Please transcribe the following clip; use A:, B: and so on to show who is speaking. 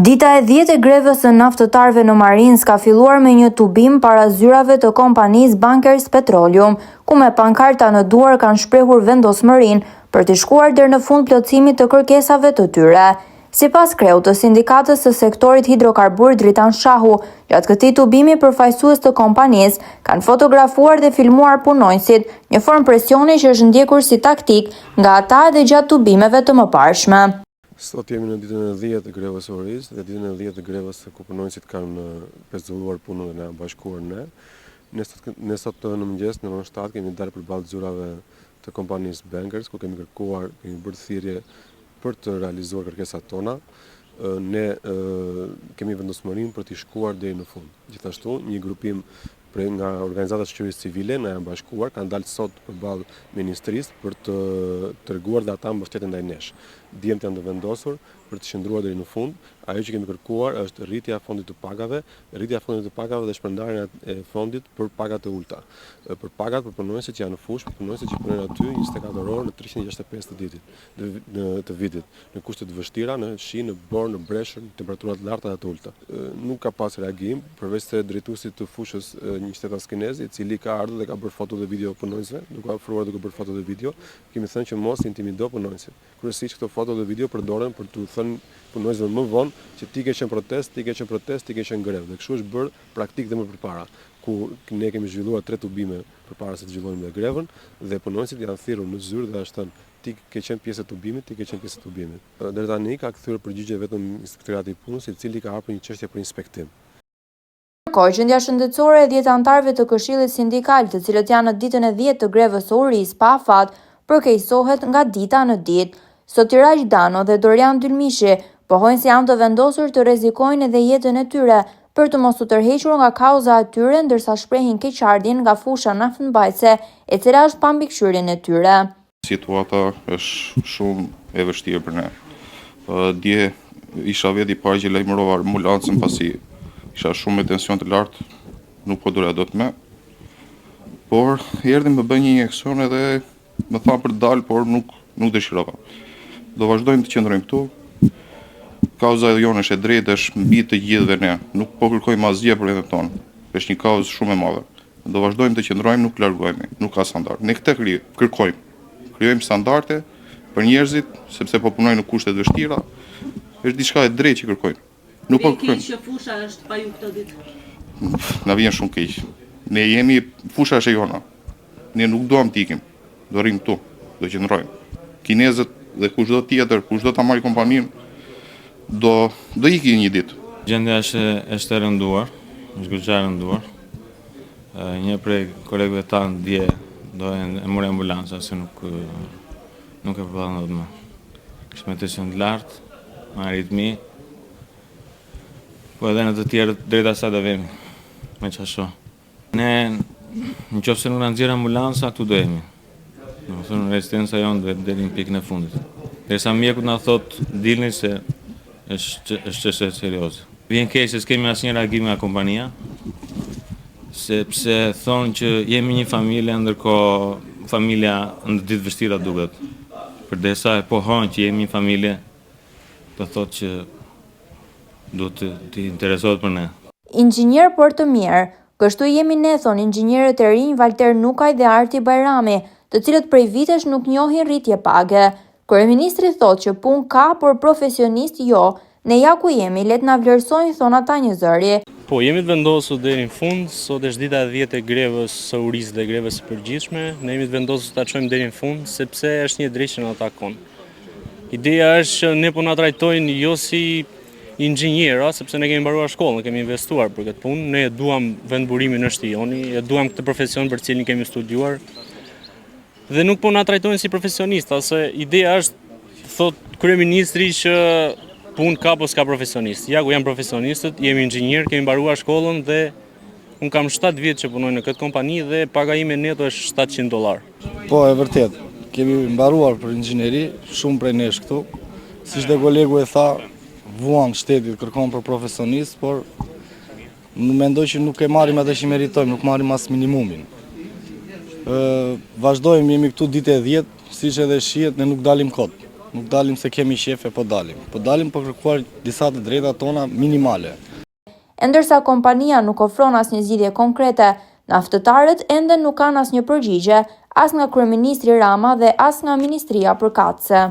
A: Dita e 10 e grevës së naftëtarëve në Marinës ka filluar me një tubim para zyrave të kompanisë Bankers Petroleum, ku me pankarta në duar kanë shprehur vendosmërinë për të shkuar deri në fund plotësimit të kërkesave të tyre. Sipas kreut të sindikatës së sektorit hidrokarbur Dritan Shahu, gjatë këtij tubimi përfaqësues të kompanisë kanë fotografuar dhe filmuar punonjësit, një formë presioni që është ndjekur si taktik nga ata edhe gjatë tubimeve të mëparshme.
B: Sot jemi në ditën e 10 të grevës së orisë dhe ditën e 10 të grevës ku punonjësit kanë pezulluar punën dhe na bashkuar ne. Ne sot në mëngjes në orën 7 kemi dalë përballë zyrave të kompanisë Bankers, ku kemi bërë thirrje për të realizuar kërkesat tona. Ne kemi vendosmërinë për të shkuar deri në fund. Gjithashtu, një grupim nga organizatat shoqërisë civile na janë bashkuar, kanë dalë sot përballë ministrisë për të treguar dhe ata mbështetje ndaj nesh. Djemtë janë të vendosur për të qëndruar deri në fund. Ajo që kemi kërkuar është rritja e fondit të pagave, dhe shpërndarja e fondit për pagat e ulta. Për pagat për punonjësit që janë në fushë, për punonjësit që punojnë aty 24 orë në 365 të vitit, në kushte të vështira, në shi, në borë, në breshër, në temperaturat të larta dhe të ulta. Nuk ka pas reagim, përveç se drejtuesit të fushës një shtetas kinez, i cili ka ardhur dhe ka bërë foto dhe video punonjësve, duke ofruar duke bërë foto dhe video, kemi thënë që mos intimido punonjësit. Kryesisht këto foto dhe video përdoren për të thënë punonjësve më vonë që ti ke qenë protest, ti ke qenë grevë. Dhe kështu është bërë praktik dhe më përpara, ku ne kemi zhvilluar 3 tubime përpara se të zhvillojmë me grevën dhe punonjësit janë thirrur në zyrë dhe është thënë ti ke qenë pjesë e tubimit, Deri tani ka kthyer përgjigje vetëm Inspektorati i Punës, i cili ka hapur një çështje për inspektim.
A: Qendja shëndetësore e 10 anëtarëve të Këshillit Sindikal, të cilët janë në ditën e 10 të grevës së orisë pa afat, përkeqësohet nga dita në ditë. Sot Tiraj Dano dhe Dorian Dylmishi pohojnë se janë të vendosur të rrezikojnë edhe jetën e tyre për të mos u tërhequr nga kauza e tyre, ndërsa shprehin keqardhjen nga fusha naftëmbajtëse, e cila është pa mbikëqyrjen e tyre.
C: Situata është shumë e vështirë për ne. Dje isha veti i parë që lajmërova ambulancën pasi isha shumë me tension të lartë, nuk po doja dot më. Por erdhi më bën një injeksion edhe më tha për të dalë, por nuk dëshirova. Do vazhdojmë të qëndrojmë këtu. Kauza e jonë është e drejtë, është mbi të gjithëve ne. Nuk po kërkojmë asgjë për vetën tonë. Është një kauzë shumë e madhe. Do vazhdojmë të qëndrojmë, nuk largohemi, nuk ka standard. Ne këtë kërkojmë. Krijojmë standarde për njerëzit, sepse po punojnë në kushte të vështira. Është diçka e drejtë që kërkojmë. Nuk po kërkojmë.
D: Që fusha është pa ju këtë ditë.
C: Na vjen shumë keq. Ne jemi fusha është e jona. Ne nuk duam të ikim. Do rrim këtu, do qëndrojmë. Kinezët dhe kushdo tjetër, kushdo ta marrë kompaninë, do ikin një ditë.
E: Gjendja është e rënduar, është goxha e rënduar. Një prej kolegëve tanë dje do e mori ambulanca, se nuk e përballën dot më. Kishte me tension të lartë, me aritmi, po edhe në të tjerë drejt asaj do vemi, me qasho. Ne, nëse nuk na nxjerr ambulanca, këtu do jemi. Në thonë rezistenca jonë deri në pikën e fundit. Derisa mjekut na thotë dilni se është çështje serioze. Vjen keq se s'kemi asnjë reagim nga kompania, sepse thonë që jemi një familje, ndërkohë familja në ditë vështira duket. Përderisa e pohojnë që jemi një familje, do thotë që duhet të interesohet për ne.
A: Inxhinier për të mirë, kështu jemi ne, thonë inxhinierët e rinj Valter Nukaj dhe Arti Bajrami, të cilët prej vitesh nuk njohin rritje page. Kryeministri thotë që punë ka, por profesionist jo. Ne ja ku jemi, le të na vlerësojnë, thon ata një zëri.
F: Po, jemi të vendosur deri në fund, sot është dita e 10 e grevës së orisë dhe grevës së përgjithshme. Ne jemi të vendosur ta çojmë deri në fund, sepse është një drejtë që na takon. Ideja është që ne po na trajtojnë jo si inxhiniera, sepse ne kemi mbaruar shkollën, kemi investuar për këtë punë, ne duam vendburimin në shtijoni, duam këtë profesion për cilin kemi studiuar. Dhe nuk po na trajtojnë si profesionistë, se ideja është, thot kryeministri, që punë ka po s'ka profesionist. Ja ku janë profesionistët, jemi inxhinier, kemi mbaruar shkollën dhe unë kam 7 vjet që punoj në këtë kompani dhe paga ime neto është $700.
G: Po, e vërtet, kemi mbaruar për inxhinieri, shumë prej nesh këtu. Siç dhe kolegu e tha, vuan shtetit kërkon për profesionist, por mendoj që nuk e marrim atë që meritojmë, nuk marrim as minimumin. Vazhdojmë, jemi këtu ditë e 10, siç edhe shihet, ne nuk dalim kot. Nuk dalim se kemi shefe, po dalim. Po dalim për kërkuar disa të drejta tona minimale.
A: E ndërsa kompania nuk ofron asnjë zgjidhje konkrete, naftëtarët ende nuk kanë asnjë përgjigje, as nga kryeministri Rama dhe as nga ministria përkatëse.